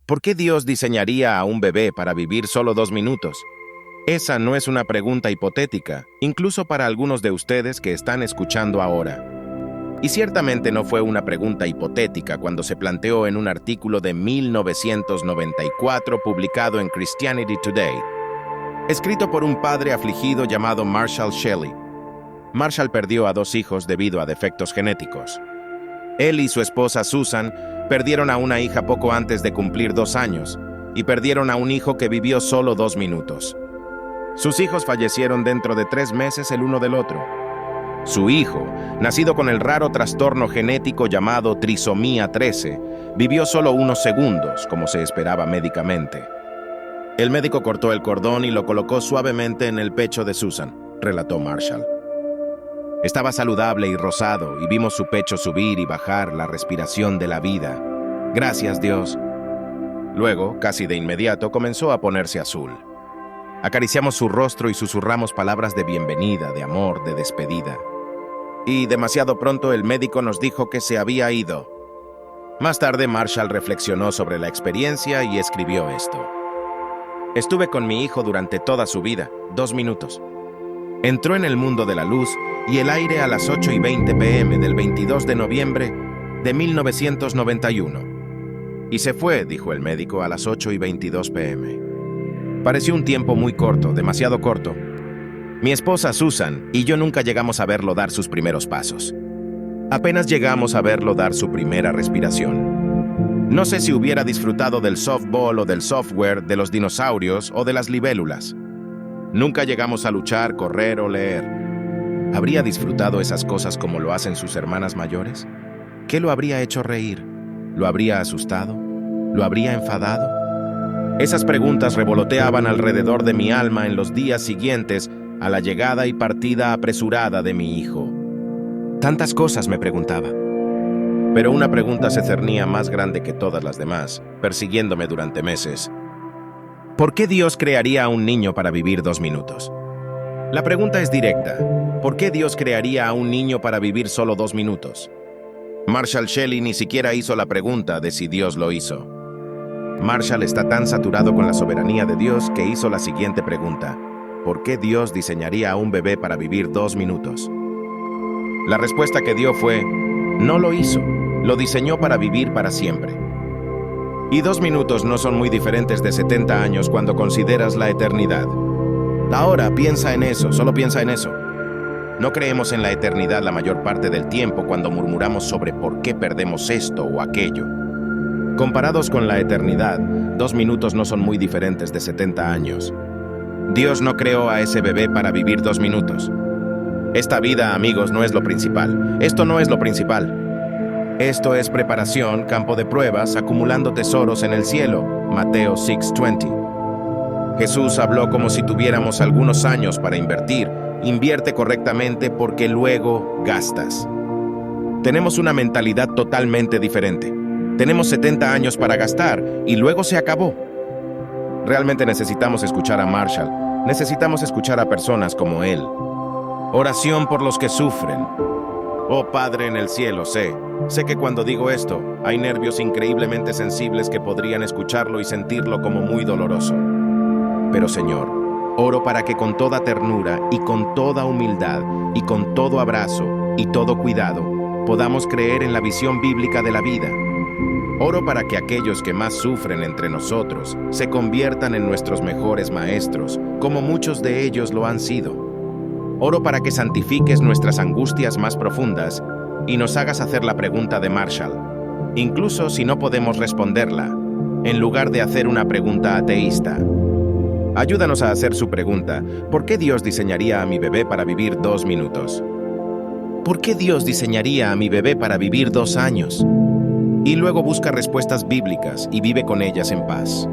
¿Por qué Dios diseñaría a un bebé para vivir solo 2 minutos? Esa no es una pregunta hipotética, incluso para algunos de ustedes que están escuchando ahora. Y ciertamente no fue una pregunta hipotética cuando se planteó en un artículo de 1994 publicado en Christianity Today, escrito por un padre afligido llamado Marshall Shelley. Marshall perdió a 2 hijos debido a defectos genéticos. Él y su esposa Susan perdieron a una hija poco antes de cumplir 2 años y perdieron a un hijo que vivió solo 2 minutos. Sus hijos fallecieron dentro de 3 meses el uno del otro. Su hijo, nacido con el raro trastorno genético llamado trisomía 13, vivió solo unos segundos, como se esperaba médicamente. El médico cortó el cordón y lo colocó suavemente en el pecho de Susan, relató Marshall. Estaba saludable y rosado y vimos su pecho subir y bajar la respiración de la vida. Gracias, Dios. Luego, casi de inmediato, comenzó a ponerse azul. Acariciamos su rostro y susurramos palabras de bienvenida, de amor, de despedida. Y demasiado pronto el médico nos dijo que se había ido. Más tarde, Marshall reflexionó sobre la experiencia y escribió esto. Estuve con mi hijo durante toda su vida, 2 minutos. Entró en el mundo de la luz y el aire a las 8:20 p.m. del 22 de noviembre de 1991. Y se fue, dijo el médico, a las 8:22 p.m. Pareció un tiempo muy corto, demasiado corto. Mi esposa Susan y yo nunca llegamos a verlo dar sus primeros pasos. Apenas llegamos a verlo dar su primera respiración. No sé si hubiera disfrutado del softball o del software, de los dinosaurios o de las libélulas. Nunca llegamos a luchar, correr o leer. ¿Habría disfrutado esas cosas como lo hacen sus hermanas mayores? ¿Qué lo habría hecho reír? ¿Lo habría asustado? ¿Lo habría enfadado? Esas preguntas revoloteaban alrededor de mi alma en los días siguientes a la llegada y partida apresurada de mi hijo. Tantas cosas me preguntaba. Pero una pregunta se cernía más grande que todas las demás, persiguiéndome durante meses. ¿Por qué Dios crearía a un niño para vivir 2 minutos? La pregunta es directa. ¿Por qué Dios crearía a un niño para vivir solo 2 minutos? Marshall Shelley ni siquiera hizo la pregunta de si Dios lo hizo. Marshall está tan saturado con la soberanía de Dios que hizo la siguiente pregunta. ¿Por qué Dios diseñaría a un bebé para vivir 2 minutos? La respuesta que dio fue, no lo hizo, lo diseñó para vivir para siempre. Y 2 minutos no son muy diferentes de 70 años cuando consideras la eternidad. Ahora piensa en eso, solo piensa en eso. No creemos en la eternidad la mayor parte del tiempo cuando murmuramos sobre por qué perdemos esto o aquello. Comparados con la eternidad, 2 minutos no son muy diferentes de 70 años. Dios no creó a ese bebé para vivir 2 minutos. Esta vida, amigos, no es lo principal. Esto no es lo principal. Esto es preparación, campo de pruebas, acumulando tesoros en el cielo. Mateo 6:20. Jesús habló como si tuviéramos algunos años para invertir. Invierte correctamente porque luego gastas. Tenemos una mentalidad totalmente diferente. Tenemos 70 años para gastar y luego se acabó. Realmente necesitamos escuchar a Marshall. Necesitamos escuchar a personas como él. Oración por los que sufren. Oh Padre en el cielo, sé que cuando digo esto, hay nervios increíblemente sensibles que podrían escucharlo y sentirlo como muy doloroso. Pero Señor, oro para que con toda ternura y con toda humildad y con todo abrazo y todo cuidado, podamos creer en la visión bíblica de la vida. Oro para que aquellos que más sufren entre nosotros se conviertan en nuestros mejores maestros, como muchos de ellos lo han sido. Oro para que santifiques nuestras angustias más profundas y nos hagas hacer la pregunta de Marshall, incluso si no podemos responderla, en lugar de hacer una pregunta ateísta. Ayúdanos a hacer su pregunta, ¿por qué Dios diseñaría a mi bebé para vivir 2 minutos? ¿Por qué Dios diseñaría a mi bebé para vivir 2 años? Y luego busca respuestas bíblicas y vive con ellas en paz.